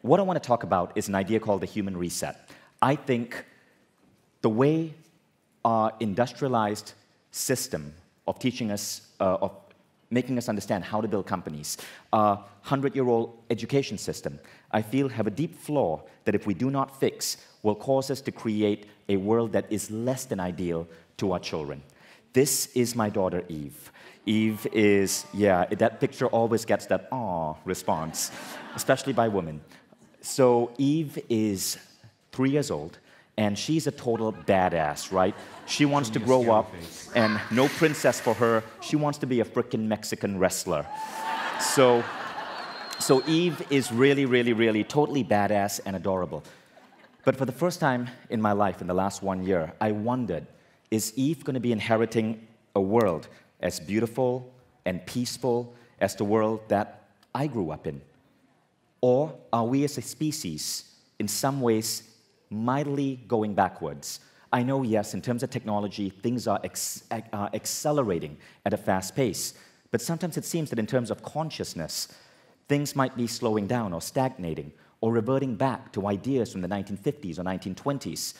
what I want to talk about is an idea called the human reset. I think the way our industrialized system of teaching us, of making us understand how to build companies, our 100-year-old education system, I feel have a deep flaw that if we do not fix, will cause us to create a world that is less than ideal to our children. This is my daughter, Eve. Eve is, yeah, that picture always gets that "aw" response, especially by women. So Eve is 3 years old, and she's a total badass, right? She wants to grow up, and no princess for her. She wants to be a frickin' Mexican wrestler. So Eve is really, really, really totally badass and adorable. But for the first time in my life, in the last 1 year, I wondered, is Eve going to be inheriting a world as beautiful and peaceful as the world that I grew up in? Or are we as a species, in some ways, mightily going backwards? I know, yes, in terms of technology, things are accelerating at a fast pace, but sometimes it seems that in terms of consciousness, things might be slowing down or stagnating or reverting back to ideas from the 1950s or 1920s.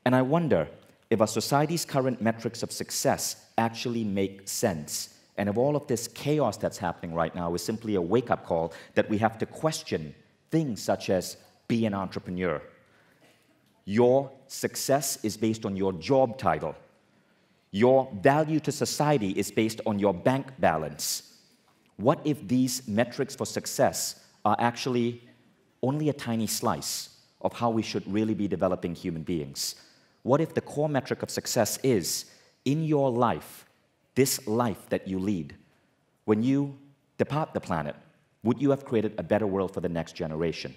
And I wonder if our society's current metrics of success actually make sense, and if all of this chaos that's happening right now is simply a wake-up call that we have to question things such as be an entrepreneur. Your success is based on your job title. Your value to society is based on your bank balance. What if these metrics for success are actually only a tiny slice of how we should really be developing human beings? What if the core metric of success is, in your life, this life that you lead, when you depart the planet, would you have created a better world for the next generation?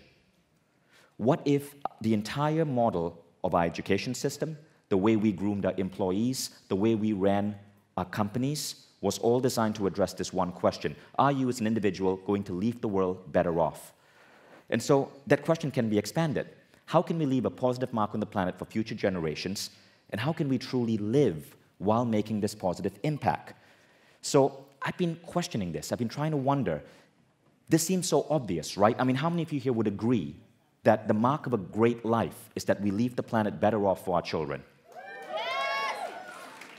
What if the entire model of our education system, the way we groomed our employees, the way we ran our companies, was all designed to address this one question? Are you as an individual going to leave the world better off? And so that question can be expanded. How can we leave a positive mark on the planet for future generations? And how can we truly live while making this positive impact? So I've been questioning this. I've been trying to wonder. This seems so obvious, right? I mean, how many of you here would agree that the mark of a great life is that we leave the planet better off for our children?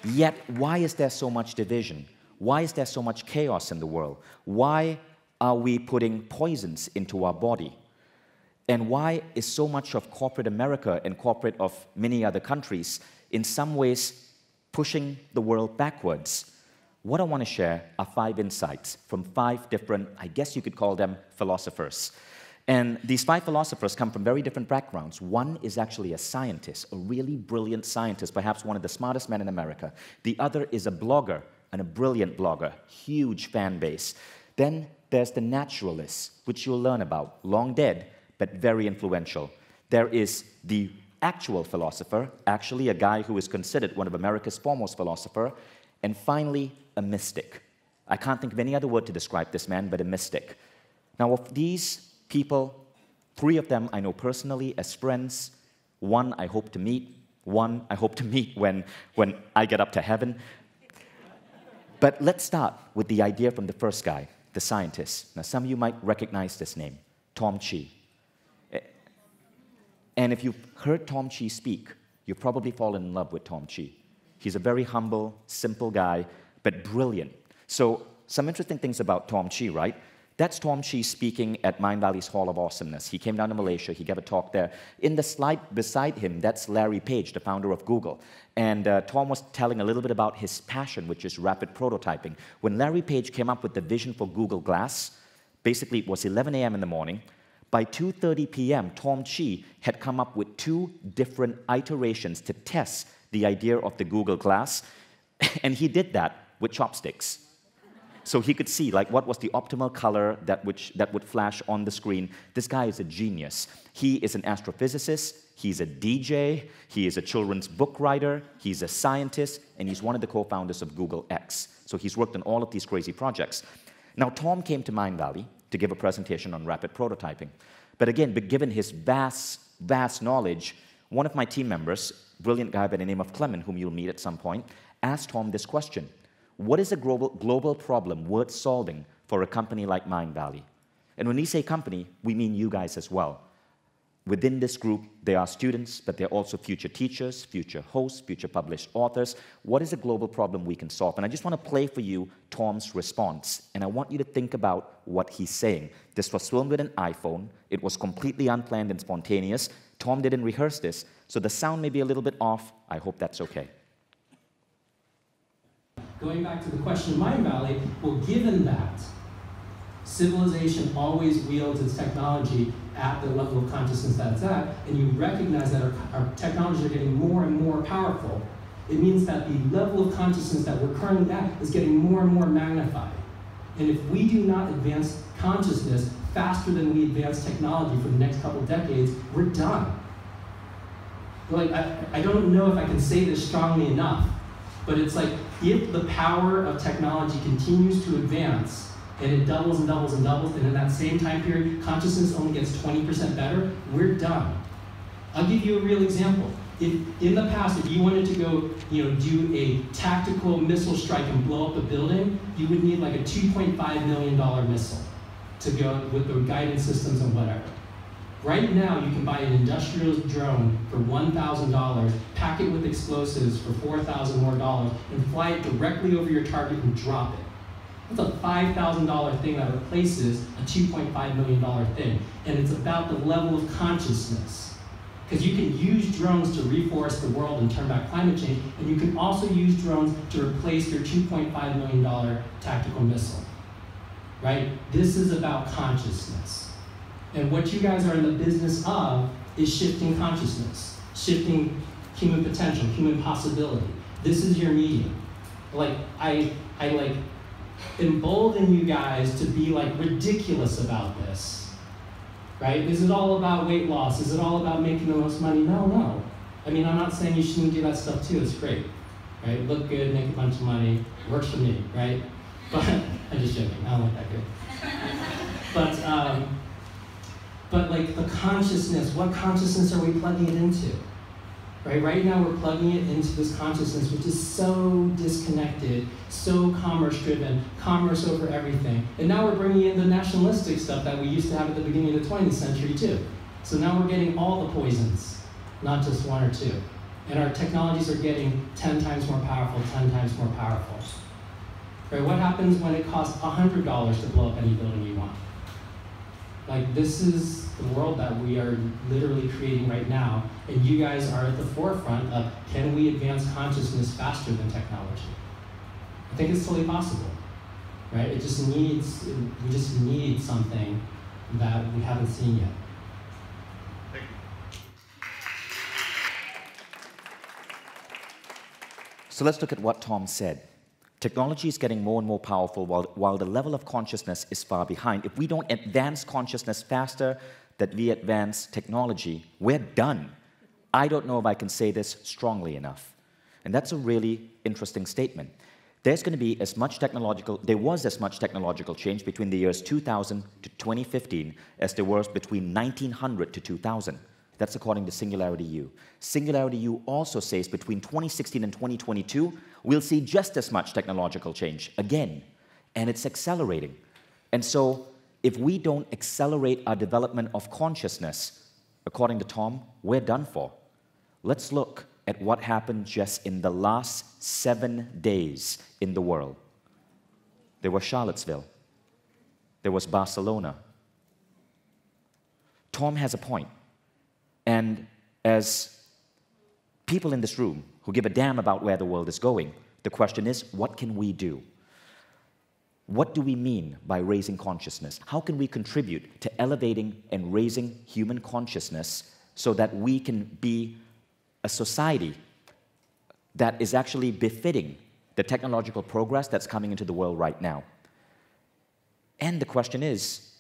Yes! Yet, why is there so much division? Why is there so much chaos in the world? Why are we putting poisons into our body? And why is so much of corporate America and corporate of many other countries in some ways pushing the world backwards? What I want to share are 5 insights from 5 different, I guess you could call them, philosophers. And these 5 philosophers come from very different backgrounds. One is actually a scientist, a really brilliant scientist, perhaps one of the smartest men in America. The other is a blogger, and a brilliant blogger, huge fan base. Then there's the naturalist, which you'll learn about, long dead, but very influential. There is the actual philosopher, actually a guy who is considered one of America's foremost philosophers, and finally, a mystic. I can't think of any other word to describe this man but a mystic. Now, of these people, 3 of them I know personally as friends. 1 I hope to meet. 1 I hope to meet when I get up to heaven. But let's start with the idea from the first guy, the scientist. Now, some of you might recognize this name, Tom Chi. And if you've heard Tom Chi speak, you've probably fallen in love with Tom Chi. He's a very humble, simple guy, but brilliant. So, some interesting things about Tom Chi, right? That's Tom Chi speaking at Mindvalley's Hall of Awesomeness. He came down to Malaysia, he gave a talk there. In the slide beside him, that's Larry Page, the founder of Google. And Tom was telling a little bit about his passion, which is rapid prototyping. When Larry Page came up with the vision for Google Glass, basically it was 11 a.m. in the morning. By 2:30 p.m., Tom Chi had come up with 2 different iterations to test the idea of the Google Glass, and he did that with chopsticks. So he could see like what was the optimal color that would flash on the screen. This guy is a genius. He is an astrophysicist, he's a DJ, he is a children's book writer, he's a scientist, and he's one of the co-founders of Google X. So he's worked on all of these crazy projects. Now, Tom came to Mindvalley to give a presentation on rapid prototyping. But again, given his vast knowledge, one of my team members, brilliant guy by the name of Clement, whom you'll meet at some point, asked Tom this question: what is a global problem worth solving for a company like Mindvalley? And when we say company, we mean you guys as well. Within this group, there are students, but there are also future teachers, future hosts, future published authors. What is a global problem we can solve? And I just want to play for you Tom's response, and I want you to think about what he's saying. This was filmed with an iPhone. It was completely unplanned and spontaneous. Tom didn't rehearse this, so the sound may be a little bit off. I hope that's okay. Going back to the question of Mind Valley, well, given that civilization always wields its technology at the level of consciousness that it's at, and you recognize that our technologies are getting more and more powerful, it means that the level of consciousness that we're currently at is getting more and more magnified. And if we do not advance consciousness faster than we advance technology for the next couple of decades, we're done. Like, I don't know if I can say this strongly enough, but it's like, if the power of technology continues to advance, and it doubles and doubles and doubles, and in that same time period, consciousness only gets 20% better, we're done. I'll give you a real example. In the past, if you wanted to go, do a tactical missile strike and blow up a building, you would need like a $2.5 million missile to go with the guidance systems and whatever. Right now, you can buy an industrial drone for $1,000, pack it with explosives for $4,000 more, and fly it directly over your target and drop it. That's a $5,000 thing that replaces a $2.5 million thing. And it's about the level of consciousness. Because you can use drones to reforest the world and turn back climate change, and you can also use drones to replace your $2.5 million tactical missile. Right? This is about consciousness. And what you guys are in the business of is shifting consciousness, shifting human potential, human possibility. This is your medium. Like, I embolden you guys to be like ridiculous about this, right? Is it all about weight loss? Is it all about making the most money? No. I mean, I'm not saying you shouldn't do that stuff too. It's great, right? Look good, make a bunch of money, works for me, right? But I'm just joking. I don't look that good. But like the consciousness, what consciousness are we plugging it into? Right now we're plugging it into this consciousness which is so disconnected, so commerce-driven, commerce over everything. And now we're bringing in the nationalistic stuff that we used to have at the beginning of the 20th century too. So now we're getting all the poisons, not just one or two. And our technologies are getting 10 times more powerful, 10 times more powerful. Right? What happens when it costs $100 to blow up any building you want? Like, this is the world that we are literally creating right now, and you guys are at the forefront of, can we advance consciousness faster than technology? I think it's totally possible, right? We just need something that we haven't seen yet. Thank you. So let's look at what Tom said. Technology is getting more and more powerful while the level of consciousness is far behind. If we don't advance consciousness faster than we advance technology, we're done. I don't know if I can say this strongly enough. And that's a really interesting statement. There was as much technological change between the years 2000 to 2015 as there was between 1900 to 2000. That's according to Singularity U. Singularity U also says between 2016 and 2022, we'll see just as much technological change again, and it's accelerating. And so if we don't accelerate our development of consciousness, according to Tom, we're done for. Let's look at what happened just in the last 7 days in the world. There was Charlottesville. There was Barcelona. Tom has a point. And as people in this room who give a damn about where the world is going, the question is, what can we do? What do we mean by raising consciousness? How can we contribute to elevating and raising human consciousness so that we can be a society that is actually befitting the technological progress that's coming into the world right now? And the question is,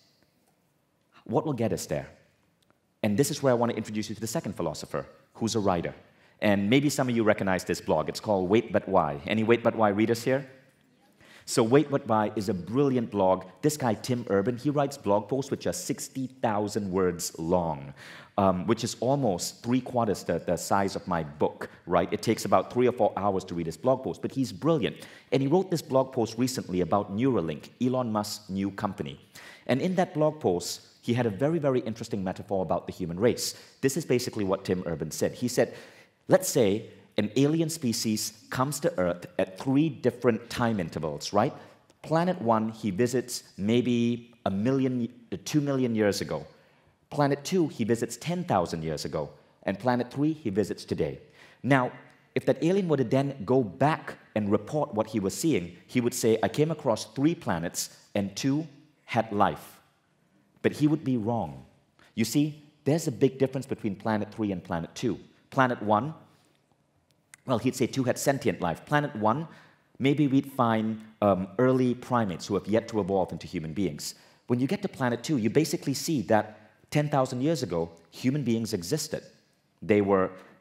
what will get us there? And this is where I want to introduce you to the second philosopher, who's a writer. And maybe some of you recognize this blog. It's called Wait But Why. Any Wait But Why readers here? So Wait But Why is a brilliant blog. This guy, Tim Urban, he writes blog posts which are 60,000 words long, which is almost 3/4 the size of my book, right? It takes about 3 or 4 hours to read his blog post, but he's brilliant. And he wrote this blog post recently about Neuralink, Elon Musk's new company. And in that blog post, he had a very, very interesting metaphor about the human race. This is basically what Tim Urban said. He said, let's say an alien species comes to Earth at 3 different time intervals, right? Planet 1, he visits maybe 2 million years ago. Planet 2, he visits 10,000 years ago. And Planet 3, he visits today. Now, if that alien were to then go back and report what he was seeing, he would say, I came across 3 planets and 2 had life. But he would be wrong. You see, there's a big difference between Planet 3 and Planet 2. Planet 1, well, he'd say 2 had sentient life. Planet 1, maybe we'd find early primates who have yet to evolve into human beings. When you get to Planet 2, you basically see that 10,000 years ago, human beings existed. They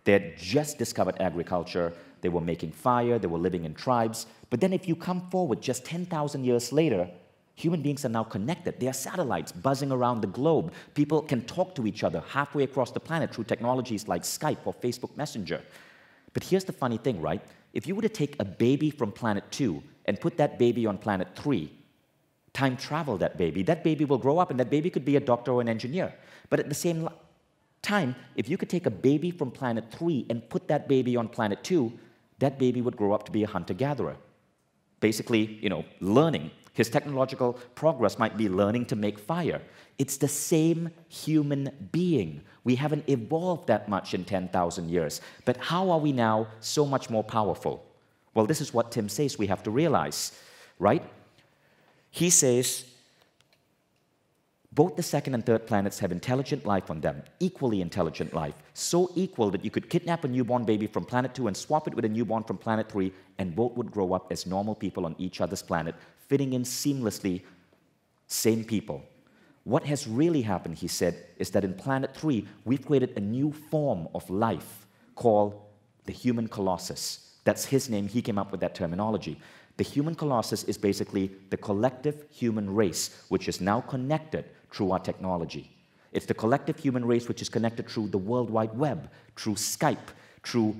had just discovered agriculture, they were making fire, they were living in tribes. But then if you come forward just 10,000 years later, human beings are now connected. They are satellites buzzing around the globe. People can talk to each other halfway across the planet through technologies like Skype or Facebook Messenger. But here's the funny thing, right? If you were to take a baby from Planet 2 and put that baby on Planet 3, time travel that baby will grow up and that baby could be a doctor or an engineer. But at the same time, if you could take a baby from Planet 3 and put that baby on Planet 2, that baby would grow up to be a hunter-gatherer. Basically, learning. His technological progress might be learning to make fire. It's the same human being. We haven't evolved that much in 10,000 years. But how are we now so much more powerful? Well, this is what Tim says we have to realize, right? He says, both the second and third planets have intelligent life on them, equally intelligent life, so equal that you could kidnap a newborn baby from Planet 2 and swap it with a newborn from Planet 3, and both would grow up as normal people on each other's planet, fitting in seamlessly, same people. What has really happened, he said, is that in Planet 3, we've created a new form of life called the human colossus. That's his name. He came up with that terminology. The human colossus is basically the collective human race, which is now connected through our technology. It's the collective human race which is connected through the World Wide Web, through Skype, through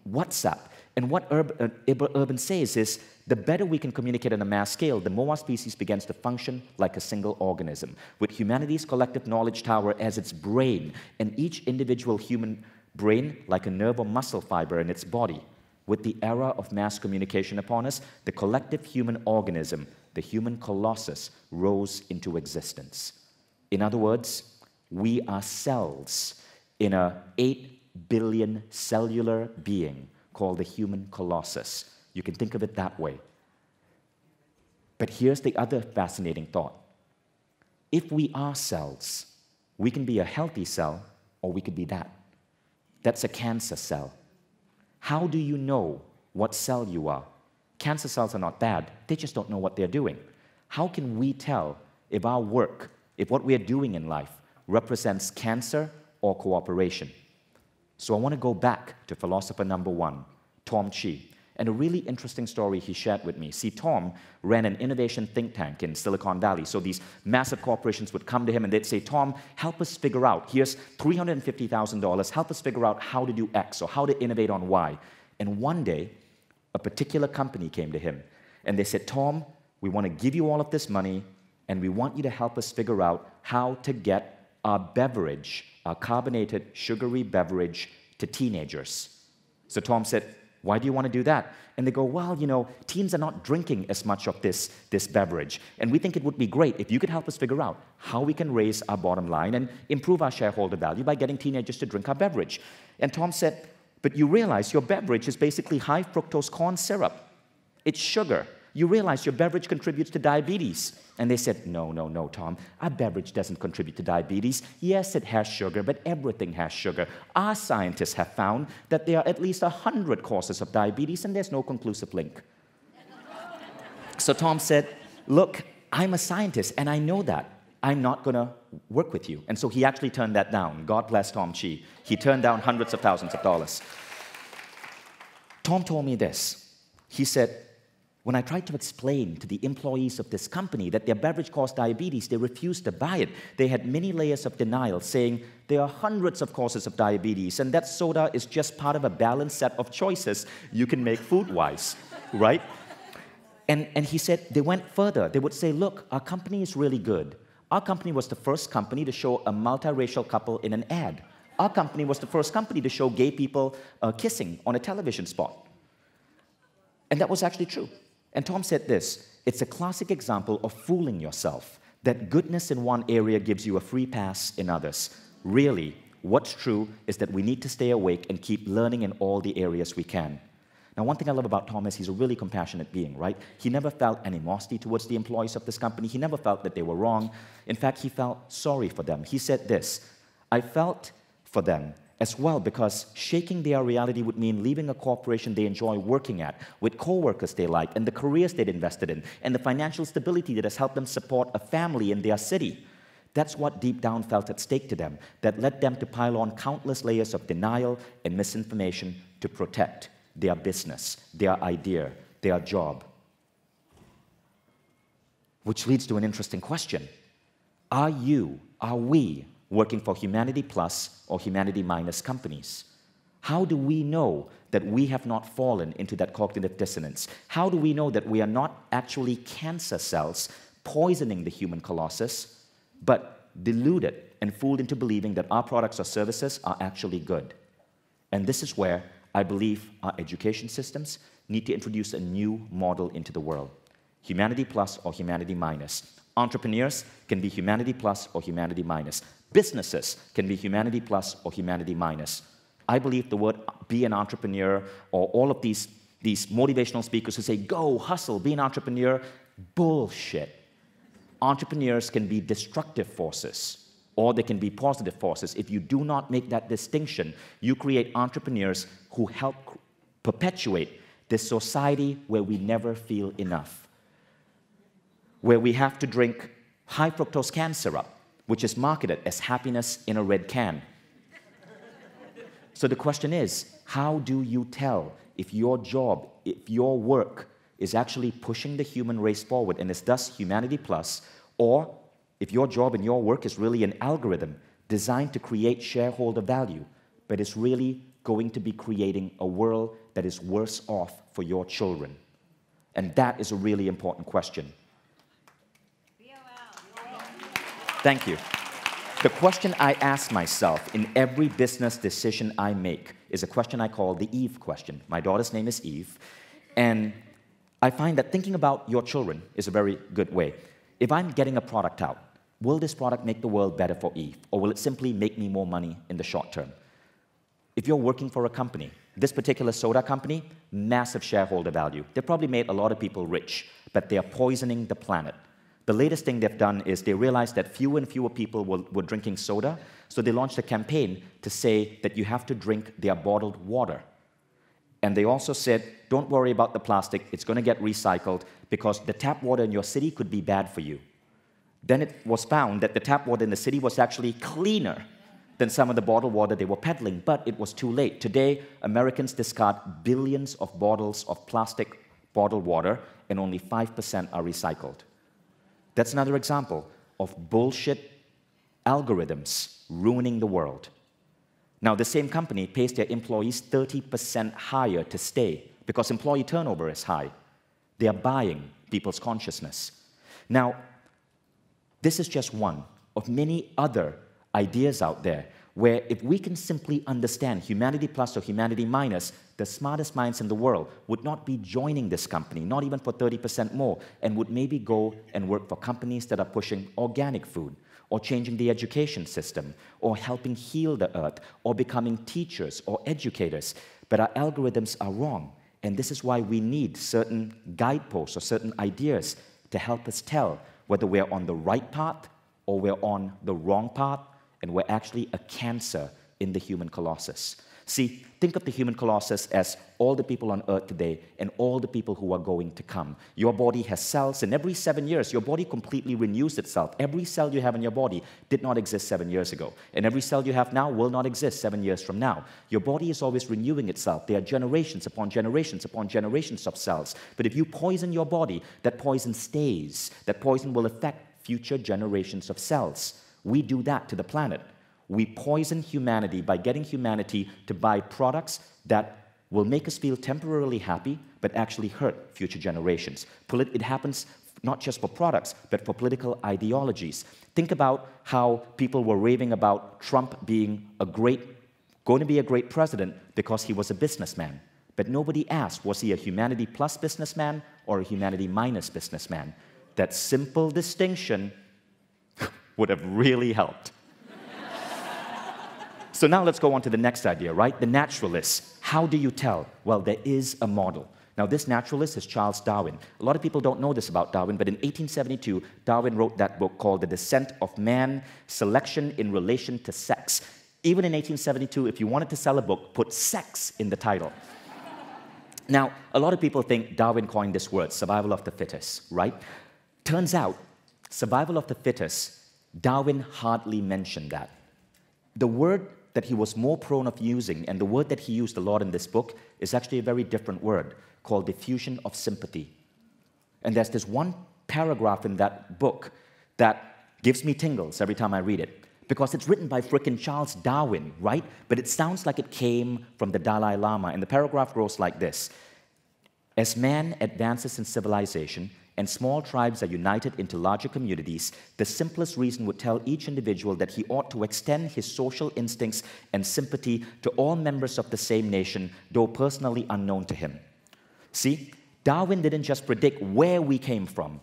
WhatsApp. And what Urban says is, the better we can communicate on a mass scale, the more our species begins to function like a single organism, with humanity's collective knowledge tower as its brain, and each individual human brain like a nerve or muscle fiber in its body. With the era of mass communication upon us, the collective human organism, the human colossus, rose into existence. In other words, we are cells in an 8 billion cellular being called the human colossus. You can think of it that way. But here's the other fascinating thought. If we are cells, we can be a healthy cell, or we could be that. That's a cancer cell. How do you know what cell you are? Cancer cells are not bad, they just don't know what they're doing. How can we tell if our work, if what we are doing in life represents cancer or cooperation? So I want to go back to philosopher number 1, Tom Chi, and a really interesting story he shared with me. See, Tom ran an innovation think tank in Silicon Valley, so these massive corporations would come to him and they'd say, Tom, help us figure out, here's $350,000, help us figure out how to do X or how to innovate on Y. And one day, a particular company came to him and they said, Tom, we want to give you all of this money and we want you to help us figure out how to get our beverage, our carbonated, sugary beverage, to teenagers. So Tom said, why do you want to do that? And they go, well, teens are not drinking as much of this beverage. And we think it would be great if you could help us figure out how we can raise our bottom line and improve our shareholder value by getting teenagers to drink our beverage. And Tom said, but you realize your beverage is basically high fructose corn syrup. It's sugar. You realize your beverage contributes to diabetes. And they said, no, Tom, our beverage doesn't contribute to diabetes. Yes, it has sugar, but everything has sugar. Our scientists have found that there are at least 100 causes of diabetes, and there's no conclusive link. So Tom said, look, I'm a scientist, and I know that. I'm not going to work with you. And so he actually turned that down. God bless Tom Chi. He turned down hundreds of thousands of dollars. Tom told me this. He said, when I tried to explain to the employees of this company that their beverage caused diabetes, they refused to buy it. They had many layers of denial, saying there are hundreds of causes of diabetes, and that soda is just part of a balanced set of choices you can make food-wise, right? And he said they went further. They would say, look, our company is really good. Our company was the first company to show a multiracial couple in an ad. Our company was the first company to show gay people kissing on a television spot. And that was actually true. And Tom said this, it's a classic example of fooling yourself, that goodness in one area gives you a free pass in others. Really, what's true is that we need to stay awake and keep learning in all the areas we can. Now, one thing I love about Tom is he's a really compassionate being, right? He never felt animosity towards the employees of this company. He never felt that they were wrong. In fact, he felt sorry for them. He said this, I felt for them as well because shaking their reality would mean leaving a corporation they enjoy working at, with co-workers they like, and the careers they'd invested in, and the financial stability that has helped them support a family in their city. That's what deep down felt at stake to them, that led them to pile on countless layers of denial and misinformation to protect their business, their idea, their job. Which leads to an interesting question. Are we working for Humanity Plus or Humanity Minus companies? How do we know that we have not fallen into that cognitive dissonance? How do we know that we are not actually cancer cells poisoning the human colossus, but deluded and fooled into believing that our products or services are actually good? And this is where I believe our education systems need to introduce a new model into the world. Humanity Plus or Humanity Minus. Entrepreneurs can be Humanity Plus or Humanity Minus. Businesses can be Humanity Plus or Humanity Minus. I believe the word be an entrepreneur or all of these motivational speakers who say, go, hustle, be an entrepreneur, bullshit. Entrepreneurs can be destructive forces or they can be positive forces. If you do not make that distinction, you create entrepreneurs who help perpetuate this society where we never feel enough, where we have to drink high fructose corn syrup, which is marketed as happiness in a red can. So the question is, how do you tell if your job, if your work is actually pushing the human race forward and is thus Humanity Plus, or if your job and your work is really an algorithm designed to create shareholder value, but is really going to be creating a world that is worse off for your children? And that is a really important question. Thank you. The question I ask myself in every business decision I make is a question I call the Eve question. My daughter's name is Eve, and I find that thinking about your children is a very good way. If I'm getting a product out, will this product make the world better for Eve, or will it simply make me more money in the short term? If you're working for a company, this particular soda company, massive shareholder value. They probably made a lot of people rich, but they are poisoning the planet. The latest thing they've done is they realized that fewer and fewer people were drinking soda, so they launched a campaign to say that you have to drink their bottled water. And they also said, don't worry about the plastic, it's going to get recycled because the tap water in your city could be bad for you. Then it was found that the tap water in the city was actually cleaner than some of the bottled water they were peddling, but it was too late. Today, Americans discard billions of bottles of plastic bottled water, and only 5% are recycled. That's another example of bullshit algorithms ruining the world. Now, the same company pays their employees 30% higher to stay because employee turnover is high. They are buying people's consciousness. Now, this is just one of many other ideas out there where if we can simply understand Humanity Plus or Humanity Minus, the smartest minds in the world would not be joining this company, not even for 30% more, and would maybe go and work for companies that are pushing organic food, or changing the education system, or helping heal the earth, or becoming teachers or educators. But our algorithms are wrong, and this is why we need certain guideposts or certain ideas to help us tell whether we're on the right path or we're on the wrong path, and we're actually a cancer in the human colossus. See, think of the human colossus as all the people on earth today and all the people who are going to come. Your body has cells, and every 7 years, your body completely renews itself. Every cell you have in your body did not exist 7 years ago, and every cell you have now will not exist 7 years from now. Your body is always renewing itself. There are generations upon generations upon generations of cells. But if you poison your body, that poison stays. That poison will affect future generations of cells. We do that to the planet. We poison humanity by getting humanity to buy products that will make us feel temporarily happy, but actually hurt future generations. It happens not just for products, but for political ideologies. Think about how people were raving about Trump being going to be a great president because he was a businessman. But nobody asked, was he a humanity plus businessman or a humanity minus businessman? That simple distinction would have really helped. So now let's go on to the next idea, right? The naturalist. How do you tell? Well, there is a model. Now, this naturalist is Charles Darwin. A lot of people don't know this about Darwin, but in 1872, Darwin wrote that book called The Descent of Man, Selection in Relation to Sex. Even in 1872, if you wanted to sell a book, put sex in the title. Now, a lot of people think Darwin coined this word, survival of the fittest, right? Turns out, survival of the fittest, Darwin hardly mentioned that. The word that he was more prone of using, and the word that he used a lot in this book, is actually a very different word, called diffusion of sympathy. And there's this one paragraph in that book that gives me tingles every time I read it, because it's written by frickin' Charles Darwin, right? But it sounds like it came from the Dalai Lama, and the paragraph goes like this. As man advances in civilization, and small tribes are united into larger communities, the simplest reason would tell each individual that he ought to extend his social instincts and sympathy to all members of the same nation, though personally unknown to him. See, Darwin didn't just predict where we came from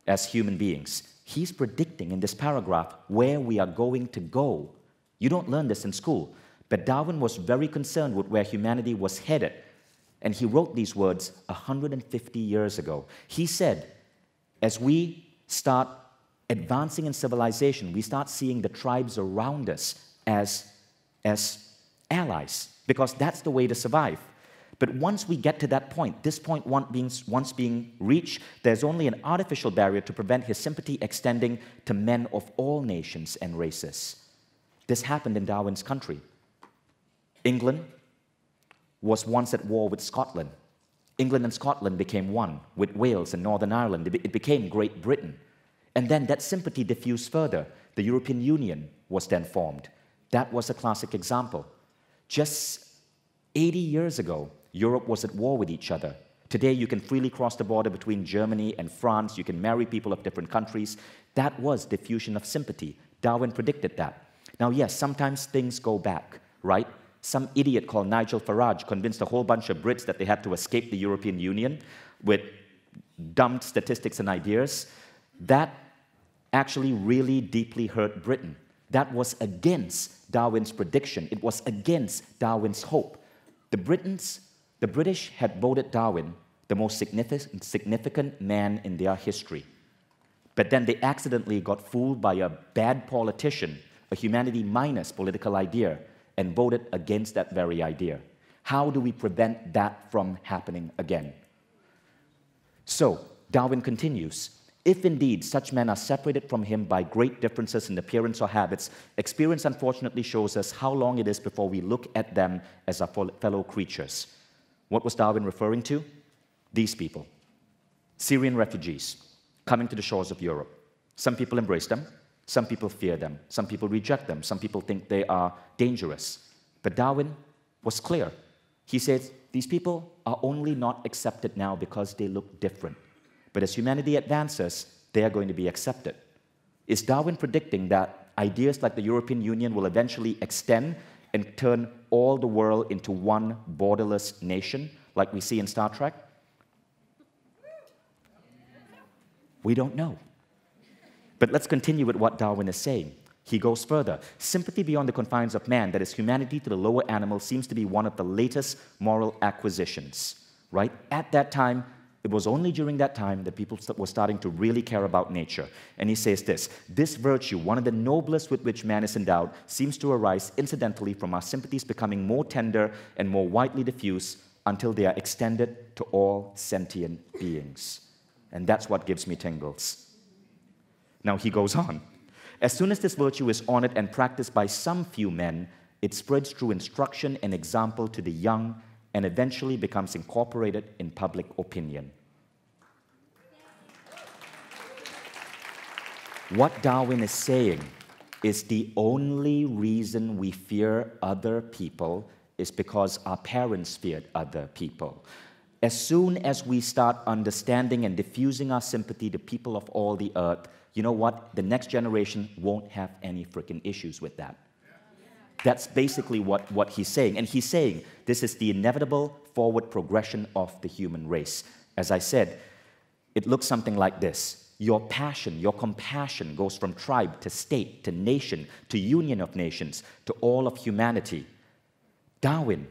as human beings. He's predicting in this paragraph where we are going to go. You don't learn this in school, but Darwin was very concerned with where humanity was headed. And he wrote these words 150 years ago. He said, as we start advancing in civilization, we start seeing the tribes around us as allies, because that's the way to survive. But once we get to that point, this point once being reached, there's only an artificial barrier to prevent his sympathy extending to men of all nations and races. This happened in Darwin's country. England was once at war with Scotland. England and Scotland became one with Wales and Northern Ireland. It became Great Britain. And then that sympathy diffused further. The European Union was then formed. That was a classic example. Just 80 years ago, Europe was at war with each other. Today, you can freely cross the border between Germany and France. You can marry people of different countries. That was diffusion of sympathy. Darwin predicted that. Now, yes, sometimes things go back, right? Some idiot called Nigel Farage convinced a whole bunch of Brits that they had to escape the European Union with dumb statistics and ideas. That actually really deeply hurt Britain. That was against Darwin's prediction. It was against Darwin's hope. The British had voted Darwin the most significant man in their history. But then they accidentally got fooled by a bad politician, a humanity minus political idea, and voted against that very idea. How do we prevent that from happening again? So, Darwin continues, if indeed such men are separated from him by great differences in appearance or habits, experience unfortunately shows us how long it is before we look at them as our fellow creatures. What was Darwin referring to? These people, Syrian refugees, coming to the shores of Europe. Some people embrace them. Some people fear them. Some people reject them. Some people think they are dangerous. But Darwin was clear. He said, these people are only not accepted now because they look different. But as humanity advances, they are going to be accepted. Is Darwin predicting that ideas like the European Union will eventually extend and turn all the world into one borderless nation, like we see in Star Trek? We don't know. But let's continue with what Darwin is saying. He goes further. Sympathy beyond the confines of man, that is humanity to the lower animals, seems to be one of the latest moral acquisitions, right? At that time, it was only during that time that people were starting to really care about nature. And he says this virtue, one of the noblest with which man is endowed, seems to arise incidentally from our sympathies becoming more tender and more widely diffuse until they are extended to all sentient beings. And that's what gives me tingles. Now he goes on. As soon as this virtue is honored and practiced by some few men, it spreads through instruction and example to the young and eventually becomes incorporated in public opinion. What Darwin is saying is the only reason we fear other people is because our parents feared other people. As soon as we start understanding and diffusing our sympathy to people of all the earth, you know what? The next generation won't have any freaking issues with that. That's basically what he's saying. And he's saying this is the inevitable forward progression of the human race. As I said, it looks something like this. Your passion, your compassion goes from tribe to state to nation to union of nations to all of humanity. Darwin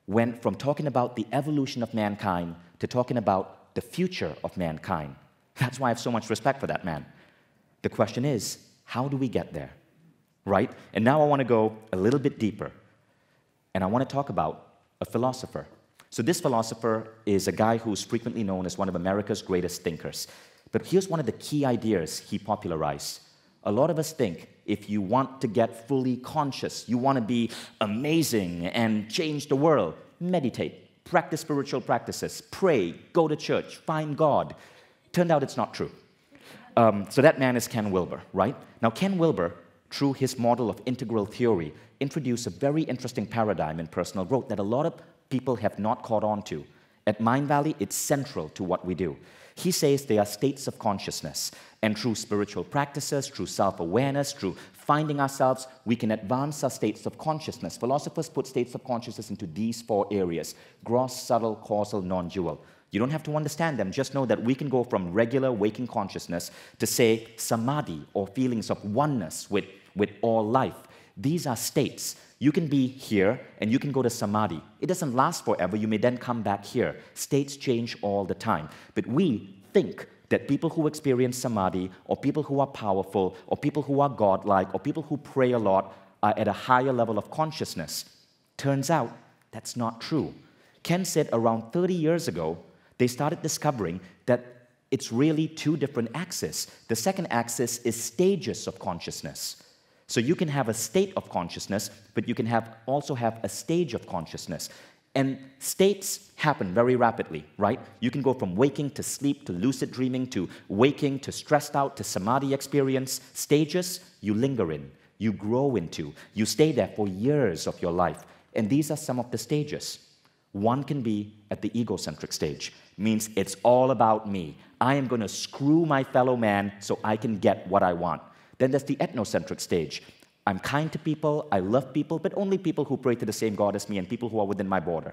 went from talking about the evolution of mankind to talking about the future of mankind. That's why I have so much respect for that man. The question is, how do we get there? Right? And now I want to go a little bit deeper. And I want to talk about a philosopher. So this philosopher is a guy who's frequently known as one of America's greatest thinkers. But here's one of the key ideas he popularized. A lot of us think if you want to get fully conscious, you want to be amazing and change the world, meditate, practice spiritual practices, pray, go to church, find God. Turned out it's not true. So that man is Ken Wilber, right? Now Ken Wilber, through his model of integral theory, introduced a very interesting paradigm in personal growth that a lot of people have not caught on to. At Mindvalley, it's central to what we do. He says they are states of consciousness, and through spiritual practices, through self-awareness, through finding ourselves, we can advance our states of consciousness. Philosophers put states of consciousness into these 4 areas: gross, subtle, causal, non-dual. You don't have to understand them, just know that we can go from regular waking consciousness to, say, samadhi, or feelings of oneness with all life. These are states. You can be here, and you can go to samadhi. It doesn't last forever. You may then come back here. States change all the time. But we think that people who experience samadhi, or people who are powerful, or people who are godlike, or people who pray a lot are at a higher level of consciousness. Turns out that's not true. Ken said around 30 years ago, they started discovering that it's really 2 different axes. The second axis is stages of consciousness. So you can have a state of consciousness, but you can also have a stage of consciousness. And states happen very rapidly, right? You can go from waking to sleep to lucid dreaming to waking to stressed out to samadhi experience. Stages you linger in, you grow into, you stay there for years of your life. And these are some of the stages. One can be at the egocentric stage, means it's all about me. I am going to screw my fellow man so I can get what I want. Then there's the ethnocentric stage. I'm kind to people, I love people, but only people who pray to the same God as me and people who are within my border.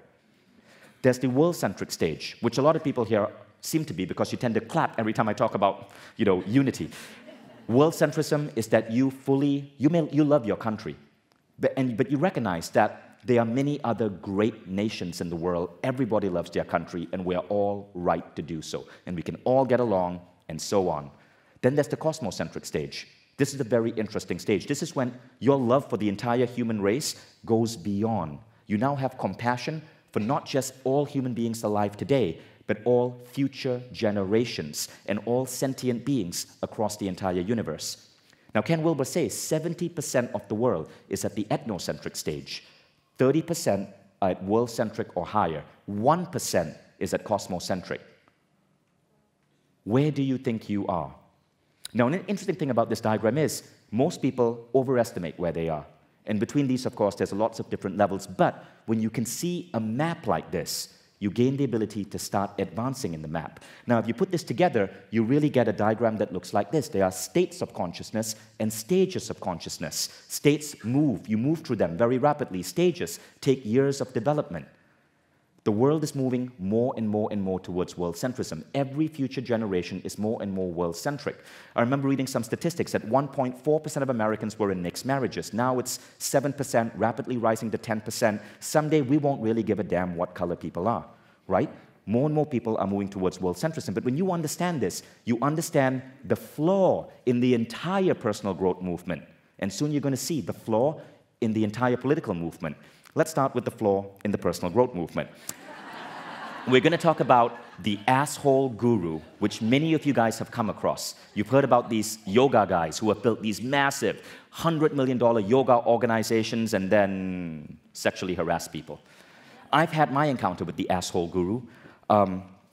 There's the world-centric stage, which a lot of people here seem to be because you tend to clap every time I talk about, unity. World-centrism is that you love your country, but you recognize that there are many other great nations in the world. Everybody loves their country, and we're all right to do so. And we can all get along, and so on. Then there's the cosmocentric stage. This is a very interesting stage. This is when your love for the entire human race goes beyond. You now have compassion for not just all human beings alive today, but all future generations and all sentient beings across the entire universe. Now, Ken Wilber says 70% of the world is at the ethnocentric stage. 30% are at world-centric or higher. 1% is at cosmocentric. Where do you think you are? Now, an interesting thing about this diagram is most people overestimate where they are. And between these, of course, there's lots of different levels. But when you can see a map like this, you gain the ability to start advancing in the map. Now, if you put this together, you really get a diagram that looks like this. There are states of consciousness and stages of consciousness. States move. You move through them very rapidly. Stages take years of development. The world is moving more and more and more towards world-centrism. Every future generation is more and more world-centric. I remember reading some statistics that 1.4% of Americans were in mixed marriages. Now it's 7%, rapidly rising to 10%. Someday we won't really give a damn what color people are, right? More and more people are moving towards world-centrism. But when you understand this, you understand the flaw in the entire personal growth movement. And soon you're going to see the flaw in the entire political movement. Let's start with the flaw in the personal growth movement. We're going to talk about the asshole guru, which many of you guys have come across. You've heard about these yoga guys who have built these massive $100 million yoga organizations and then sexually harass people. I've had my encounter with the asshole guru.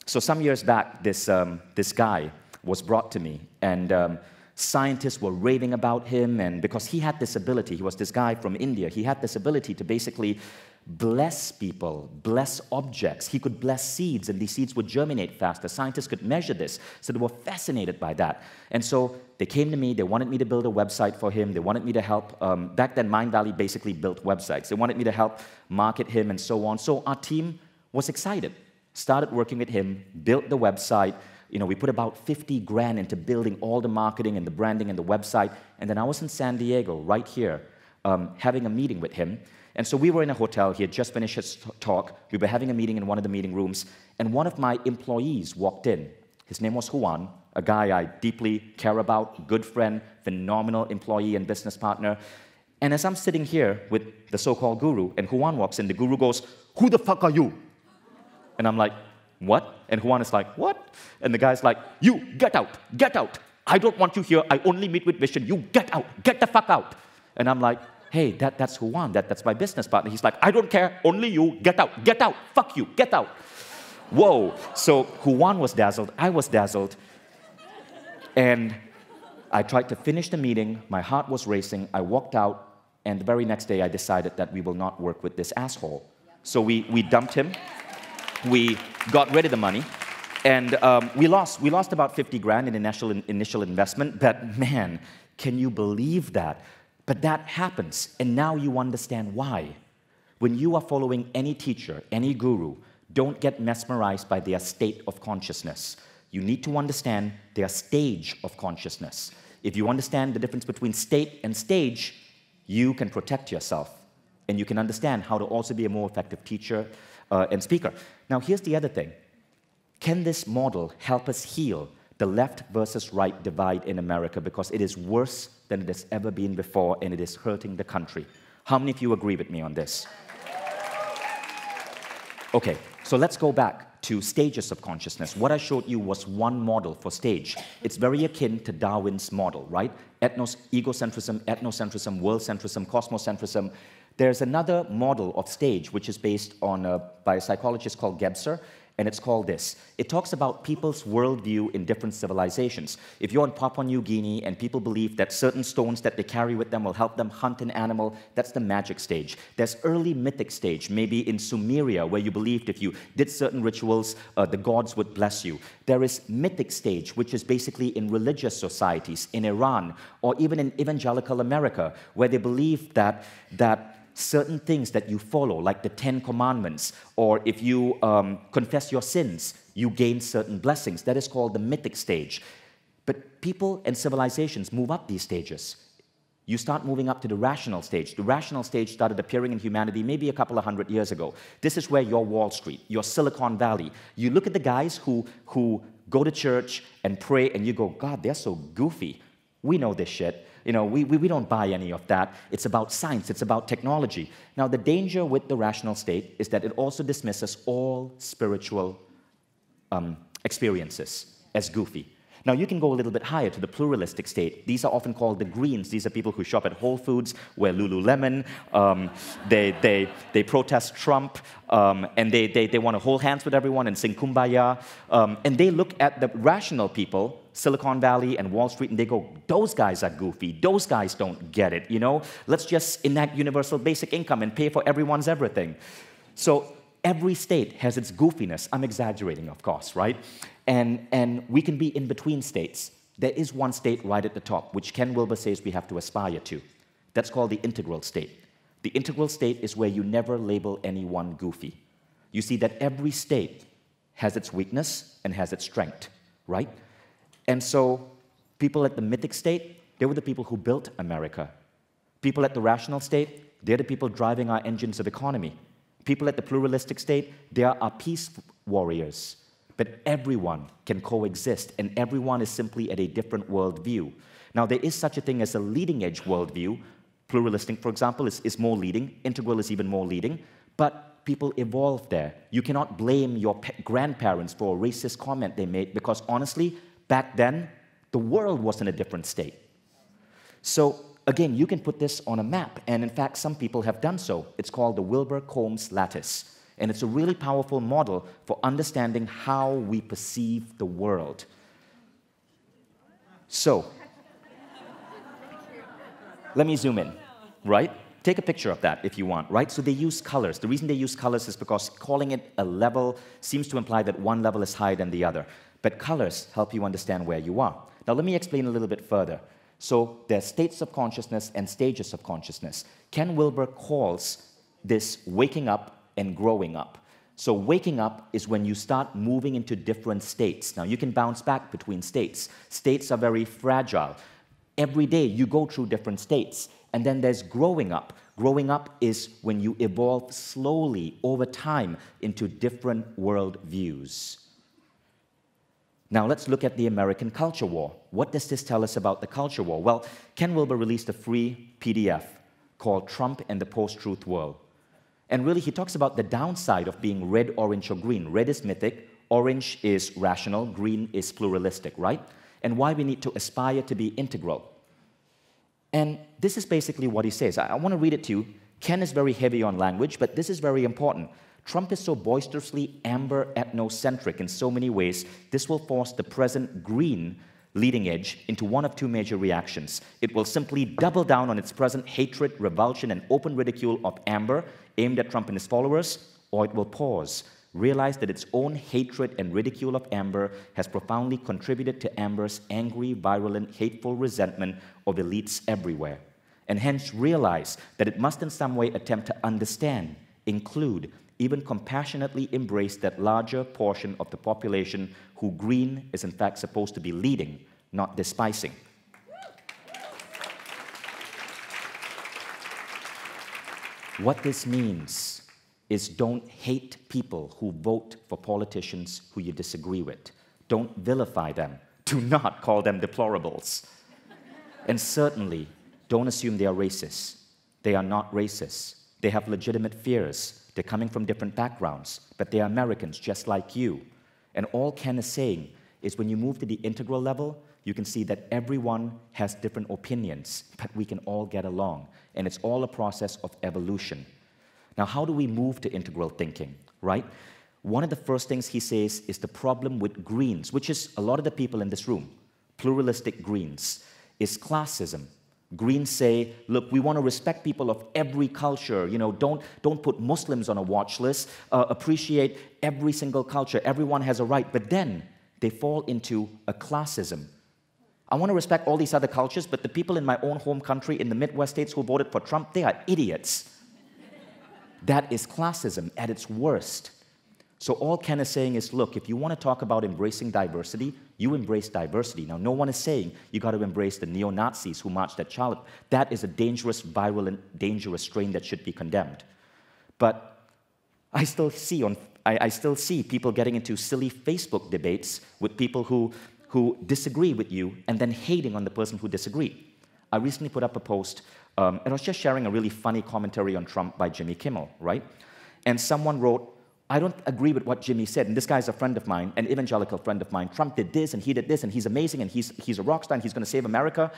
So some years back, this guy was brought to me, and Scientists were raving about him, and because he had this ability, he was this guy from India, he had this ability to basically bless people, bless objects. He could bless seeds, and these seeds would germinate faster. Scientists could measure this, so they were fascinated by that. And so they came to me, they wanted me to build a website for him, they wanted me to help. Back then, Mindvalley basically built websites. They wanted me to help market him and so on. So our team was excited, started working with him, built the website. You know, we put about 50 grand into building all the marketing and the branding and the website. And then I was in San Diego, right here, having a meeting with him. And so we were in a hotel. He had just finished his talk. We were having a meeting in one of the meeting rooms. And one of my employees walked in. His name was Juan, a guy I deeply care about, good friend, phenomenal employee and business partner. And as I'm sitting here with the so-called guru, and Juan walks in, the guru goes, "Who the fuck are you?" And I'm like, "What?" And Juan is like, "What?" And the guy's like, "You, get out, get out. I don't want you here. I only meet with Vishen. You get out, get the fuck out." And I'm like, "Hey, that's Juan, that's my business partner." He's like, "I don't care, only you, get out, fuck you, get out." Whoa. So Juan was dazzled, I was dazzled. And I tried to finish the meeting, my heart was racing, I walked out, and the very next day I decided that we will not work with this asshole. So we dumped him. We got rid of the money, and we lost about 50 grand in initial investment, but man, can you believe that? But that happens, and now you understand why. When you are following any teacher, any guru, don't get mesmerized by their state of consciousness. You need to understand their stage of consciousness. If you understand the difference between state and stage, you can protect yourself, and you can understand how to also be a more effective teacher and speaker. Now, here's the other thing. Can this model help us heal the left versus right divide in America? Because it is worse than it has ever been before, and it is hurting the country. How many of you agree with me on this? Okay, so let's go back to stages of consciousness. What I showed you was one model for stage. It's very akin to Darwin's model, right? Egocentrism, ethnocentrism, worldcentrism, cosmocentrism. There's another model of stage which is based on by a psychologist called Gebser, and it's called this. It talks about people's worldview in different civilizations. If you're in Papua New Guinea and people believe that certain stones that they carry with them will help them hunt an animal, that's the magic stage. There's early mythic stage, maybe in Sumeria, where you believed if you did certain rituals, the gods would bless you. There is mythic stage, which is basically in religious societies, in Iran, or even in evangelical America, where they believe that certain things that you follow, like the 10 Commandments, or if you confess your sins, you gain certain blessings. That is called the mythic stage. But people and civilizations move up these stages. You start moving up to the rational stage. The rational stage started appearing in humanity maybe a couple of 100 years ago. This is where your Wall Street, your Silicon Valley. You look at the guys who go to church and pray, and you go, God, they're so goofy. We know this shit. You know, we don't buy any of that. It's about science. It's about technology. Now, the danger with the rational state is that it also dismisses all spiritual experiences as goofy. Now, you can go a little bit higher to the pluralistic state. These are often called the Greens. These are people who shop at Whole Foods, wear Lululemon, they protest Trump, and they want to hold hands with everyone and sing Kumbaya. And they look at the rational people, Silicon Valley and Wall Street, and they go, those guys are goofy. Those guys don't get it, you know? Let's just enact universal basic income and pay for everyone's everything. So every state has its goofiness. I'm exaggerating, of course, right? And we can be in between states. There is one state right at the top, which Ken Wilber says we have to aspire to. That's called the integral state. The integral state is where you never label anyone goofy. You see that every state has its weakness and has its strength, right? And so people at the mythic state, they were the people who built America. People at the rational state, they're the people driving our engines of economy. People at the pluralistic state, they are our peace warriors. But everyone can coexist, and everyone is simply at a different worldview. Now, there is such a thing as a leading-edge worldview. Pluralistic, for example, is more leading. Integral is even more leading. But people evolve there. You cannot blame your grandparents for a racist comment they made, because honestly, back then, the world was in a different state. So, again, you can put this on a map, and in fact, some people have done so. It's called the Wilber-Comb's lattice. And it's a really powerful model for understanding how we perceive the world. So, Let me zoom in, right? Take a picture of that if you want, right? So they use colors. The reason they use colors is because calling it a level seems to imply that one level is higher than the other. But colors help you understand where you are. Now let me explain a little bit further. So there are states of consciousness and stages of consciousness. Ken Wilber calls this waking up and growing up. So waking up is when you start moving into different states. Now you can bounce back between states. States are very fragile. Every day you go through different states. And then there's growing up. Growing up is when you evolve slowly over time into different world views. Now let's look at the American culture war. What does this tell us about the culture war? Well, Ken Wilber released a free PDF called Trump and the Post-Truth World. And really he talks about the downside of being red, orange, or green. Red is mythic, orange is rational, green is pluralistic, right? And why we need to aspire to be integral. And this is basically what he says. I want to read it to you. Ken is very heavy on language, but this is very important. Trump is so boisterously amber ethnocentric in so many ways, this will force the present green leading edge into one of two major reactions. It will simply double down on its present hatred, revulsion, and open ridicule of amber aimed at Trump and his followers, or it will pause, realize that its own hatred and ridicule of amber has profoundly contributed to amber's angry, virulent, hateful resentment of elites everywhere, and hence realize that it must in some way attempt to understand, include, even compassionately embrace that larger portion of the population who green is in fact supposed to be leading, not despising. What this means is don't hate people who vote for politicians who you disagree with. Don't vilify them. Do not call them deplorables. And certainly, don't assume they are racist. They are not racist. They have legitimate fears. They're coming from different backgrounds, but they are Americans just like you. And all Ken is saying is when you move to the integral level, you can see that everyone has different opinions, but we can all get along. And it's all a process of evolution. Now, how do we move to integral thinking, right? One of the first things he says is the problem with greens, which is a lot of the people in this room, pluralistic greens, is classism. Greens say, look, we want to respect people of every culture. You know, don't put Muslims on a watch list. Appreciate every single culture. Everyone has a right. But then they fall into a classism. I want to respect all these other cultures, but the people in my own home country, in the Midwest states who voted for Trump, they are idiots. That is classism at its worst. So all Ken is saying is, look, if you want to talk about embracing diversity, you embrace diversity. Now, no one is saying you got to embrace the neo-Nazis who marched at Charlotte. That is a dangerous, virulent, dangerous strain that should be condemned. But I still see people getting into silly Facebook debates with people who disagree with you and then hating on the person who disagreed. I recently put up a post, and I was just sharing a really funny commentary on Trump by Jimmy Kimmel, right? And someone wrote, I don't agree with what Jimmy said, and this guy's a friend of mine, an evangelical friend of mine. Trump did this, and he did this, and he's amazing, and he's a rock star, and he's going to save America.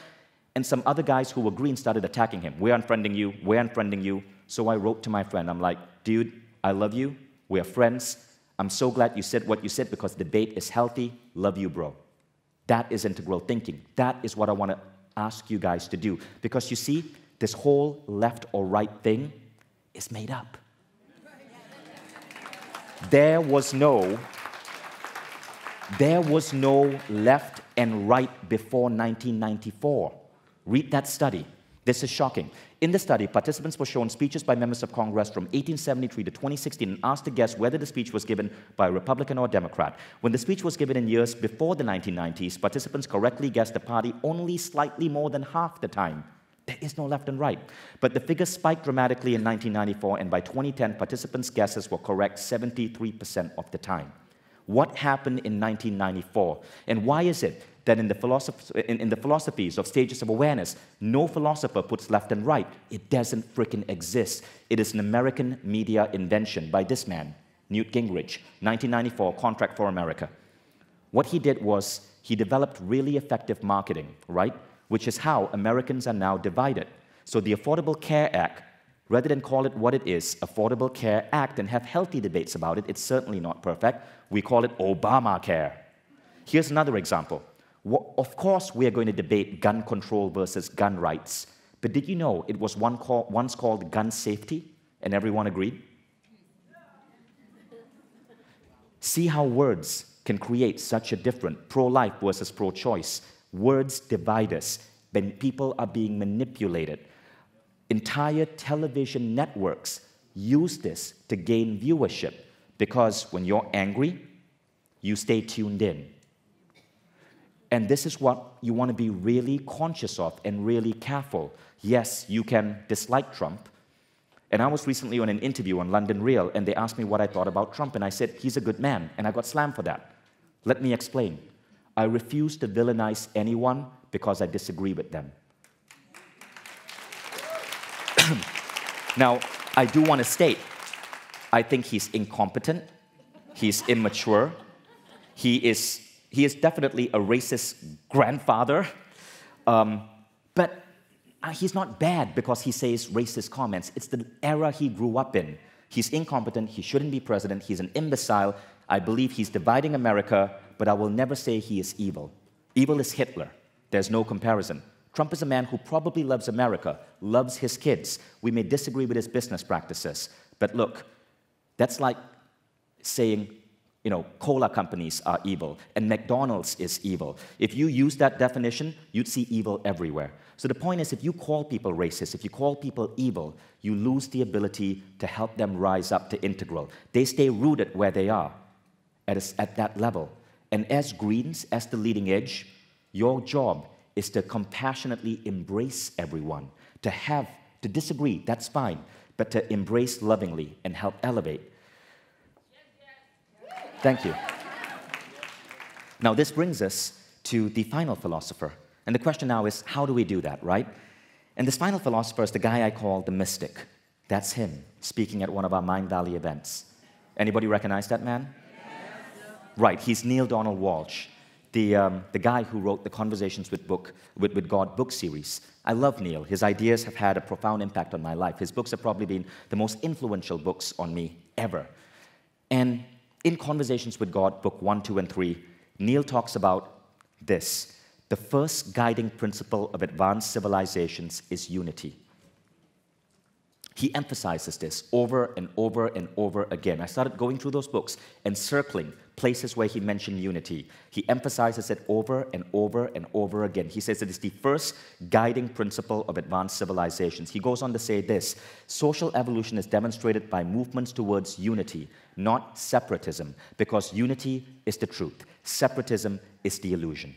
And some other guys who were green started attacking him. We're unfriending you, we're unfriending you. So I wrote to my friend, I'm like, dude, I love you, we're friends. I'm so glad you said what you said because debate is healthy. Love you, bro. That is integral thinking. That is what I want to ask you guys to do. Because you see, this whole left or right thing is made up. There was no left and right before 1994. Read that study. This is shocking. In the study, participants were shown speeches by members of Congress from 1873 to 2016 and asked to guess whether the speech was given by a Republican or a Democrat. When the speech was given in years before the 1990s, participants correctly guessed the party only slightly more than half the time. There is no left and right. But the figures spiked dramatically in 1994, and by 2010, participants' guesses were correct 73% of the time. What happened in 1994? And why is it that in the philosophies of stages of awareness, no philosopher puts left and right? It doesn't freaking exist. It is an American media invention by this man, Newt Gingrich, 1994, Contract for America. What he did was he developed really effective marketing, right? Which is how Americans are now divided. So the Affordable Care Act, rather than call it what it is, Affordable Care Act, and have healthy debates about it, it's certainly not perfect. We call it Obamacare. Here's another example. Of course, we are going to debate gun control versus gun rights, But did you know it was once called gun safety, and everyone agreed? See how words can create such a difference, pro-life versus pro-choice. Words divide us when people are being manipulated. Entire television networks use this to gain viewership because when you're angry, you stay tuned in. And this is what you want to be really conscious of and really careful. Yes, you can dislike Trump. And I was recently on an interview on London Real, and they asked me what I thought about Trump, and I said, he's a good man, and I got slammed for that. Let me explain. I refuse to villainize anyone because I disagree with them. Now, I do want to state, I think he's incompetent, he's immature, he is definitely a racist grandfather, but he's not bad because he says racist comments. It's the era he grew up in. He's incompetent, he shouldn't be president, he's an imbecile. I believe he's dividing America, but I will never say he is evil. Evil is Hitler. There's no comparison. Trump is a man who probably loves America, loves his kids. We may disagree with his business practices, but look, that's like saying, cola companies are evil and McDonald's is evil. If you use that definition, you'd see evil everywhere. So the point is, if you call people racist, if you call people evil, you lose the ability to help them rise up to integral. They stay rooted where they are, at that level. And as Greens, as the leading edge, your job is to compassionately embrace everyone. To disagree, that's fine, but to embrace lovingly and help elevate. Thank you. Now, this brings us to the final philosopher. And the question now is, how do we do that, right? And this final philosopher is the guy I call the mystic. That's him, speaking at one of our Mind Valley events. Anybody recognize that man? Yes. Right, he's Neale Donald Walsch, the guy who wrote the Conversations with God book series. I love Neale. His ideas have had a profound impact on my life. His books have probably been the most influential books on me ever. And in Conversations with God, book 1, 2, and 3, Neale talks about this. The first guiding principle of advanced civilizations is unity. He emphasizes this over and over and over again. I started going through those books and circling places where he mentioned unity. He emphasizes it over and over and over again. He says it is the first guiding principle of advanced civilizations. He goes on to say this: social evolution is demonstrated by movements towards unity, not separatism, because unity is the truth. Separatism is the illusion.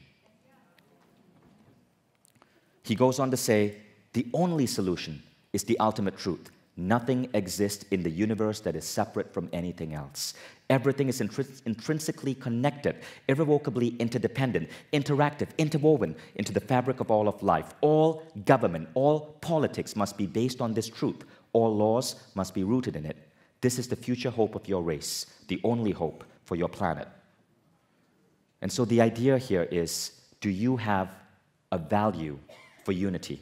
He goes on to say, the only solution is the ultimate truth. Nothing exists in the universe that is separate from anything else. Everything is intrinsically connected, irrevocably interdependent, interactive, interwoven into the fabric of all of life. All government, all politics must be based on this truth. All laws must be rooted in it. This is the future hope of your race, the only hope for your planet. And so the idea here is, do you have a value for unity?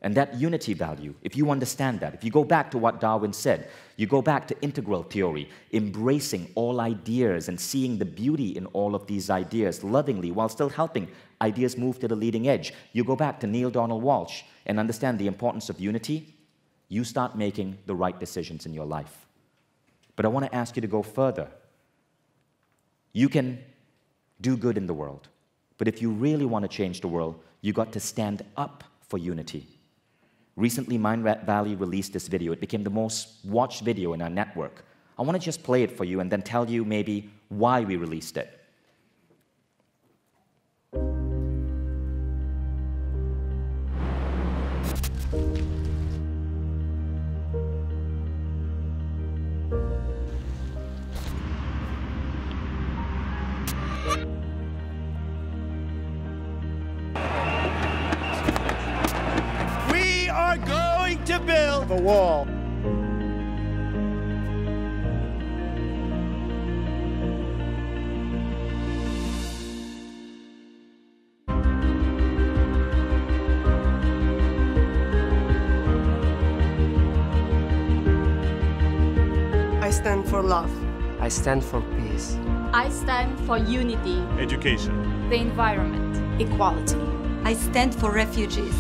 And that unity value, if you understand that, if you go back to what Darwin said, you go back to integral theory, embracing all ideas and seeing the beauty in all of these ideas lovingly while still helping ideas move to the leading edge. You go back to Neale Donald Walsch and understand the importance of unity, you start making the right decisions in your life. But I want to ask you to go further. You can do good in the world, but if you really want to change the world, you got to stand up for unity. Recently, Mind Valley released this video. It became the most watched video in our network. I want to just play it for you and then tell you maybe why we released it. To build a wall. I stand for love. I stand for peace. I stand for unity. Education. The environment. Equality. I stand for refugees.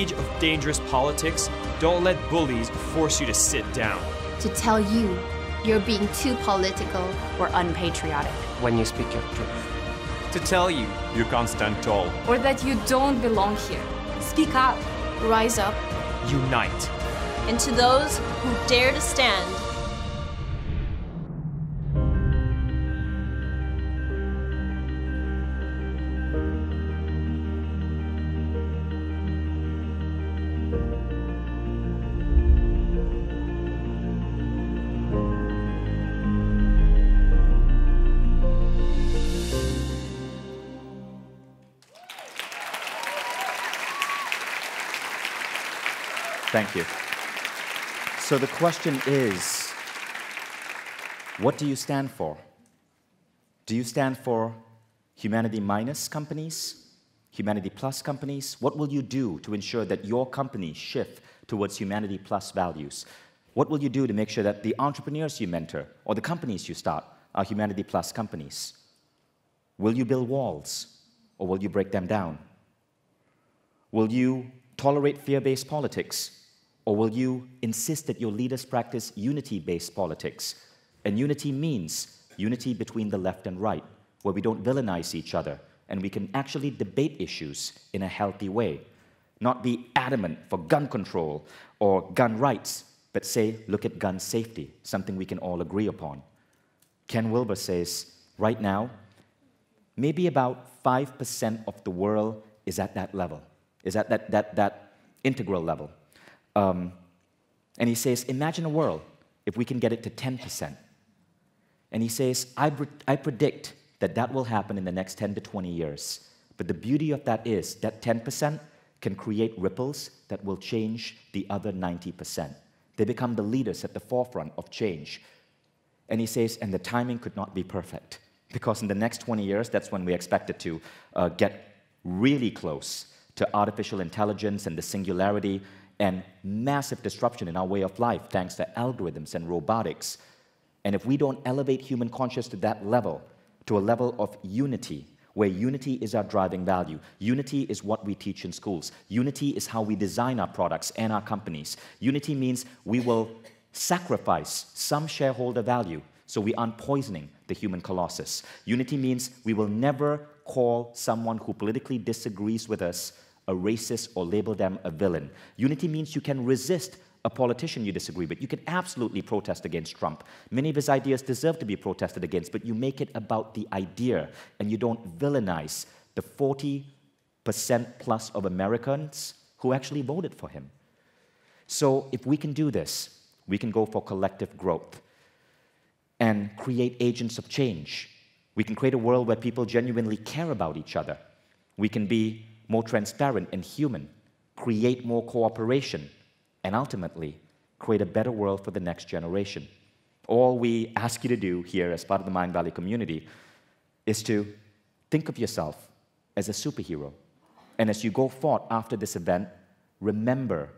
age of dangerous politics, don't let bullies force you to sit down. To tell you you're being too political or unpatriotic. When you speak your truth. To tell you you can't stand tall. Or that you don't belong here. Speak up. rise up. Unite. And to those who dare to stand, Thank you. So the question is, what do you stand for? Do you stand for humanity minus companies? Humanity plus companies? What will you do to ensure that your company shift towards humanity plus values? What will you do to make sure that the entrepreneurs you mentor or the companies you start are humanity plus companies? Will you build walls or will you break them down? Will you tolerate fear-based politics? Or will you insist that your leaders practice unity-based politics? And unity means unity between the left and right, where we don't villainize each other, and we can actually debate issues in a healthy way. Not be adamant for gun control or gun rights, but say, look at gun safety, something we can all agree upon. Ken Wilber says, right now, maybe about 5% of the world is at that level, is at that integral level. And he says, imagine a world if we can get it to 10%. And he says, I predict that that will happen in the next 10 to 20 years. But the beauty of that is that 10% can create ripples that will change the other 90%. They become the leaders at the forefront of change. And he says, and the timing could not be perfect. Because in the next 20 years, that's when we expect it to get really close to artificial intelligence and the singularity and massive disruption in our way of life thanks to algorithms and robotics. And if we don't elevate human consciousness to that level, to a level of unity, where unity is our driving value, unity is what we teach in schools, unity is how we design our products and our companies, unity means we will sacrifice some shareholder value so we aren't poisoning the human colossus. Unity means we will never call someone who politically disagrees with us a racist or label them a villain. Unity means you can resist a politician you disagree with. You can absolutely protest against Trump. Many of his ideas deserve to be protested against, but you make it about the idea and you don't villainize the 40% plus of Americans who actually voted for him. So if we can do this, we can go for collective growth and create agents of change. We can create a world where people genuinely care about each other. We can be more transparent and human, create more cooperation, and ultimately create a better world for the next generation. All we ask you to do here as part of the Mind Valley community is to think of yourself as a superhero. And as you go forth after this event, remember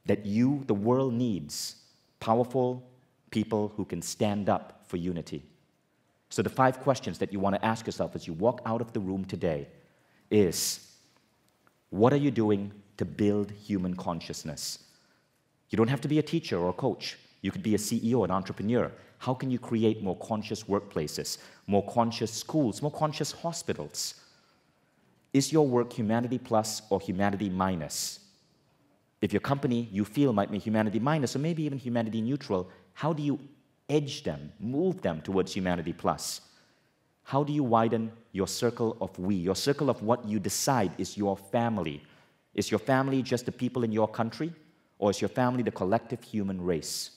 that the world needs powerful people who can stand up for unity. So the 5 questions that you want to ask yourself as you walk out of the room today is, what are you doing to build human consciousness? You don't have to be a teacher or a coach. You could be a CEO, an entrepreneur. How can you create more conscious workplaces, more conscious schools, more conscious hospitals? Is your work humanity plus or humanity minus? If your company you feel might be humanity minus or maybe even humanity neutral, how do you edge them, move them towards humanity plus? How do you widen your circle of we, your circle of what you decide is your family? Is your family just the people in your country, or is your family the collective human race?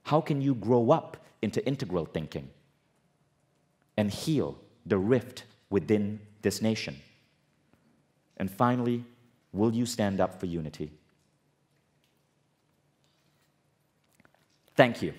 How can you grow up into integral thinking and heal the rift within this nation? And finally, will you stand up for unity? Thank you.